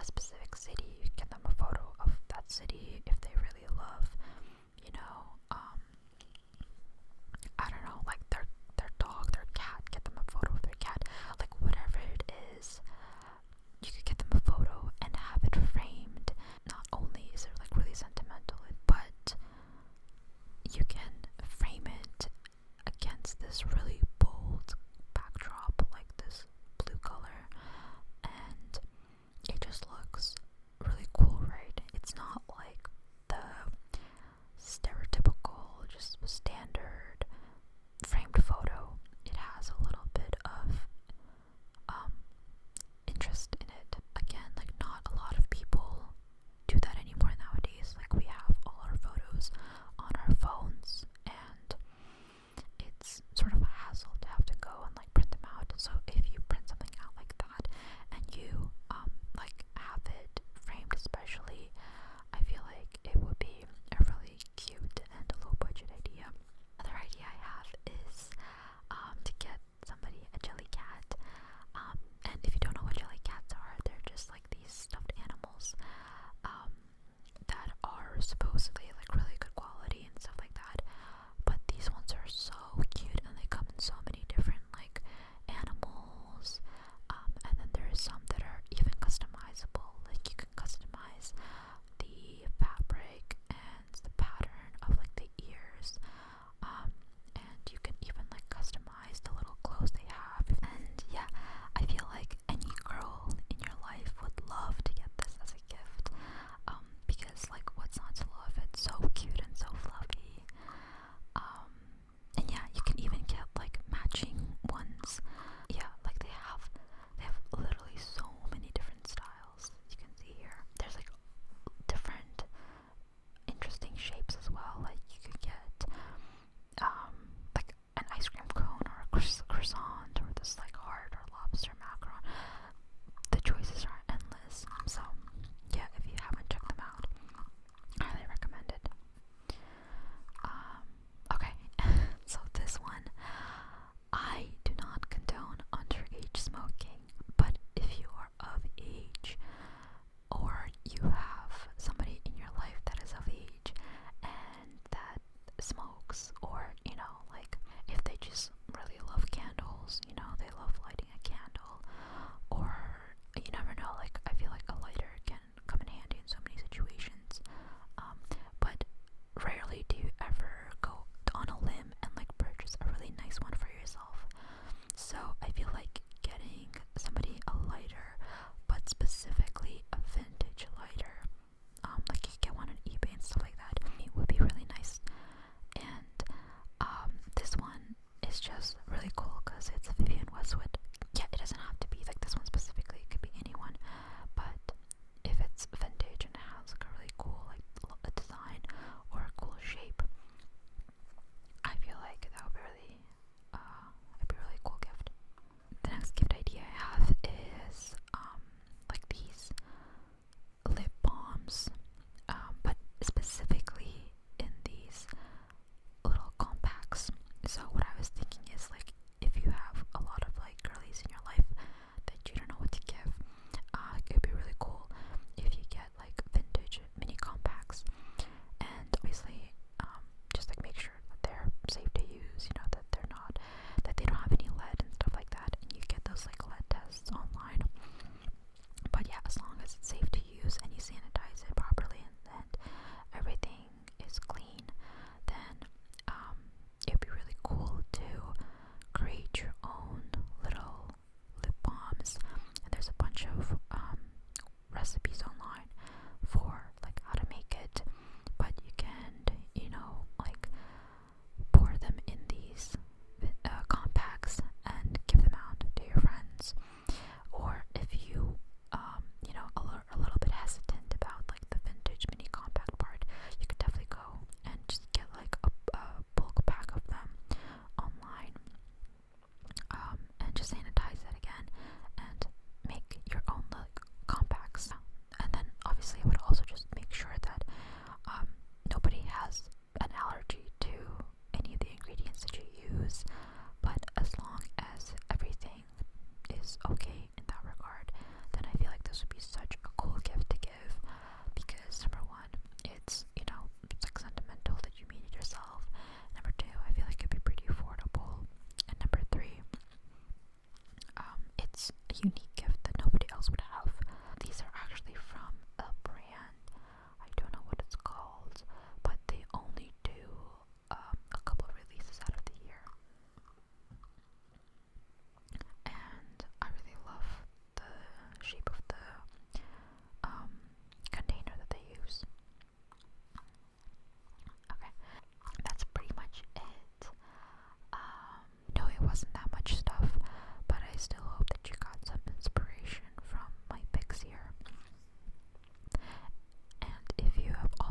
specific city, you get them a photo of that city if they really love, you know, I don't know, like their dog, their cat, get them a photo of their cat, like whatever it is, you could get them a photo and have it framed. Not only is it like really sentimental, but you can frame it against this really bold backdrop, like this blue color, and it just looks really cool, right? It's not like the stereotypical, just standard framed photo. It has a little bit of interest in it. Again, like not a lot of people do that anymore nowadays. Like we have all our photos on our phones, and it's sort of a hassle to have to go and like print them out. So if you print something out like that and you like have it framed, especially, I feel like it would be a really cute and low budget idea. Another idea I have is to get somebody a jelly cat. And if you don't know what jelly cats are, they're just like these stuffed animals that are supposedly like really good quality and stuff like that. But these ones are so cute, and they come in so many different like animals. And then there's some that are even customizable. Like you can customize the fabric and the pattern of like the ears. And you can even like customize the little clothes they have. And yeah, I feel like any girl in your life would love to get this as a gift. Because like what's not to love? It's so cute and so fluffy. And yeah, you can even get like matching ones. Yeah, like they have literally so many different styles. You can see here. There's like different interesting shapes as well. Like you could get like an ice cream cone or a croissant or this like heart or lobster macaron. The choices are endless. So yeah, if you haven't checked them out, I highly recommend it. Okay, so this one, I do not condone underage smoking, but if you are of age or you have somebody in your life that is of age and that smokes, or you know, like if they just really love candles, you know, they love lighting a candle, or you never know, like I feel like a lighter can come in handy in so many situations. But rarely do you ever go on a limb and like purchase a really nice one for yourself. So I feel like getting somebody a lighter, but specifically a vintage lighter, like you get one on eBay and stuff like that, it would be really nice. And this one is just really cool because it's a Vivienne Westwood. Yeah, it doesn't have to be like this one specifically, it could be anyone, but if it's vintage and has like a really cool like a design or a cool shape, I feel like that would be really it'd be a really cool gift. The next gift idea I have is like these lip balms, but specifically in these little compacts. So what I was thinking is like if you have a lot of like girlies in your life that you don't know what to give, it'd be really cool if you get like vintage mini compacts, and obviously just like make sure that they're safe to use, you know, that they don't have any lead and stuff like that, and you get those like lead tests online. But yeah, as long as it's safe to use and you sanitize it properly and everything is clean, then it'd be really cool to create your own little lip balms. And there's a bunch of recipes online for like how to make it, but you can, you know, like pour them in these compacts and give them out to your friends. Or if you you know, a little bit hesitant about like the vintage mini compact part, you could definitely go and just get like a bulk pack of them online, and just sanitize it again and make your own like compacts. And then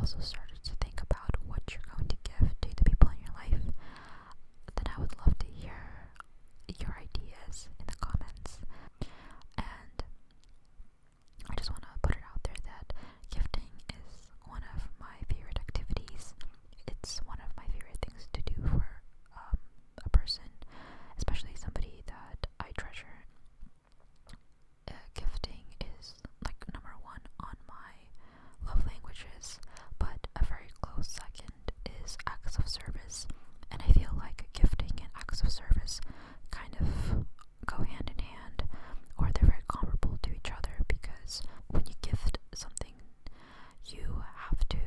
also started to think about what you're going to give to the people in your life, then I would love to hear your ideas in the comments. And I just want to put it out there that gifting is one of my favorite activities. It's one of my favorite things to do for a person, especially somebody that I treasure. Gifting is like number one on my love languages, but a very close second is acts of service. And I feel like gifting and acts of service kind of go hand in hand, or they're very comparable to each other, because when you gift something, you have to,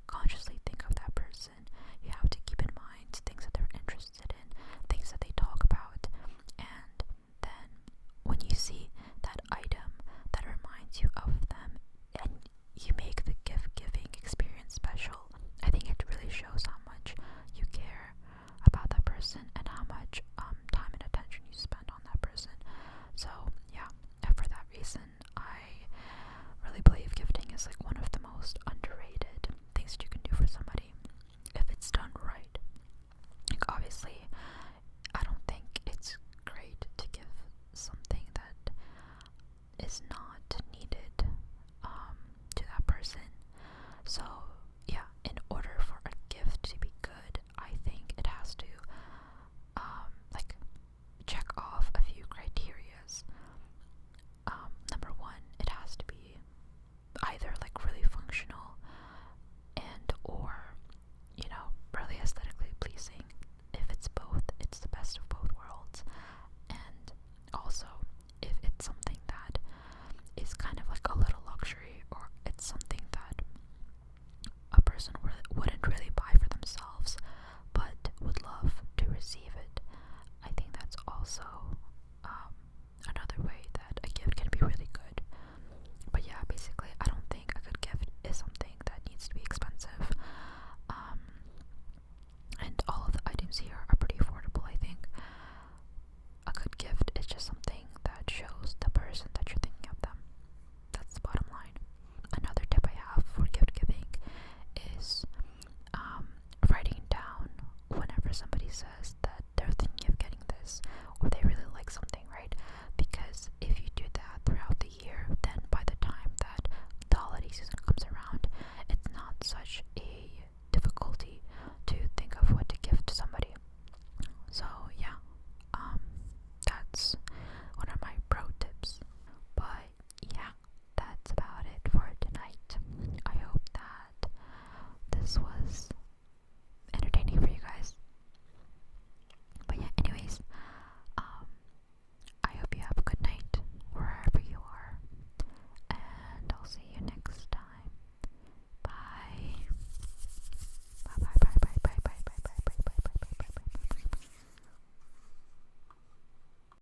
consciously think of that person. You have to keep in mind things that they're interested in, things that they talk about, and then when you see that item that reminds you of